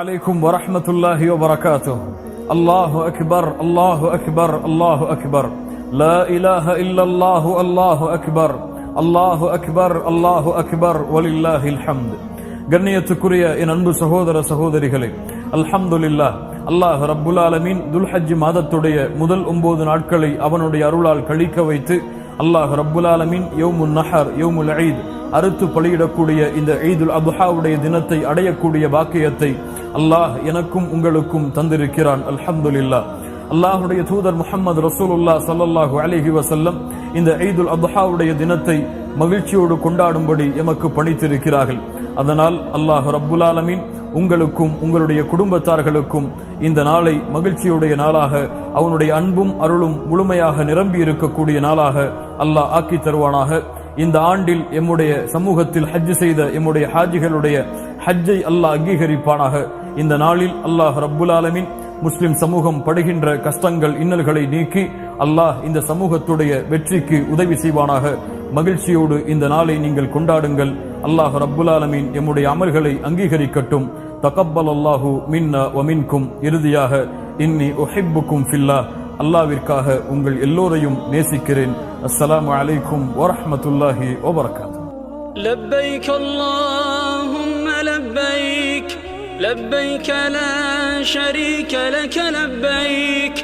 عليكم ورحمة الله وبركاته. الله أكبر الله أكبر الله أكبر لا إله إلا الله الله أكبر الله أكبر الله أكبر ولله الحمد. கண்ணியத்துக்குரிய என் அன்பு சகோதர சகோதரிகளே, அல்ஹம்துலில்லாஹ், அல்லாஹ் ரப்புல் ஆலமீன் துல்ஹஜ் மாதத்துடைய முதல் 9 நாட்களை அவனுடைய அருளால் கழிக்க வைத்து அல்லாஹ் ரப்புல் ஆலமீன் யௌமுன் நஹர் யௌமுல் ஈத் அறுத்து பலியிடக்கூடிய இந்த ஈதுல் அத்ஹாவுடைய தினத்தை அடையக்கூடிய பாக்கியத்தை அல்லாஹ் எனக்கும் உங்களுக்கும் தந்திருக்கிறான். அல்ஹம்துலில்லாஹ். அல்லாஹுடைய தூதர் முஹம்மது ரசூலுல்லாஹ் ஸல்லல்லாஹு அலைஹி வஸல்லம் இந்த ஈதுல் அத்ஹாவுடைய தினத்தை மகிழ்ச்சியோடு கொண்டாடும்படி எமக்கு பணித்திருக்கிறார்கள். அதனால் அல்லாஹ் ரப்புல் ஆலமீன் உங்களுக்கும் உங்களுடைய குடும்பத்தார்களுக்கும் இந்த நாளை மகிழ்ச்சியுடைய நாளாக, அவனுடைய அன்பும் அருளும் முழுமையாக நிரம்பி இருக்கக்கூடிய நாளாக அல்லாஹ் ஆக்கி தருவானாக. இந்த ஆண்டில் எம்முடைய சமூகத்தில் ஹஜ் செய்த எம்முடைய ஹாஜிகளுடைய ஹஜ்ஜை அல்லாஹ் அங்கீகரிப்பானாக. இந்த நாளில் அல்லாஹ் ரப்புல் ஆலமீன் முஸ்லிம் சமூகம் படுகின்ற கஷ்டங்கள் இன்னல்களை நீக்கி அல்லாஹ் இந்த சமூகத்துடைய வெற்றிக்கு உதவி செய்வானாக. மகிழ்ச்சியோடு இந்த நாளை நீங்கள் கொண்டாடுங்கள். அல்லாஹ் ரப்புல் ஆலமீன் எம்முடைய அமல்களை அங்கீகரிக்கட்டும். தகப்பல் அல்லாஹு மின்னா வ மின்கும். இறுதியாக இன்னி உஹிப்புக்கும் ஃபில்லாஹ், அல்லாஹ்விற்காக உங்கள் எல்லோரையும் நேசிக்கிறேன். அஸ்ஸலாமு அலைக்கும் வரஹ்மத்துல்லாஹி வபரகாத்துஹு. லப்பைக் அல்லாஹும்ம லப்பைக் லப்பைக் லா ஷரீக லக லப்பைக்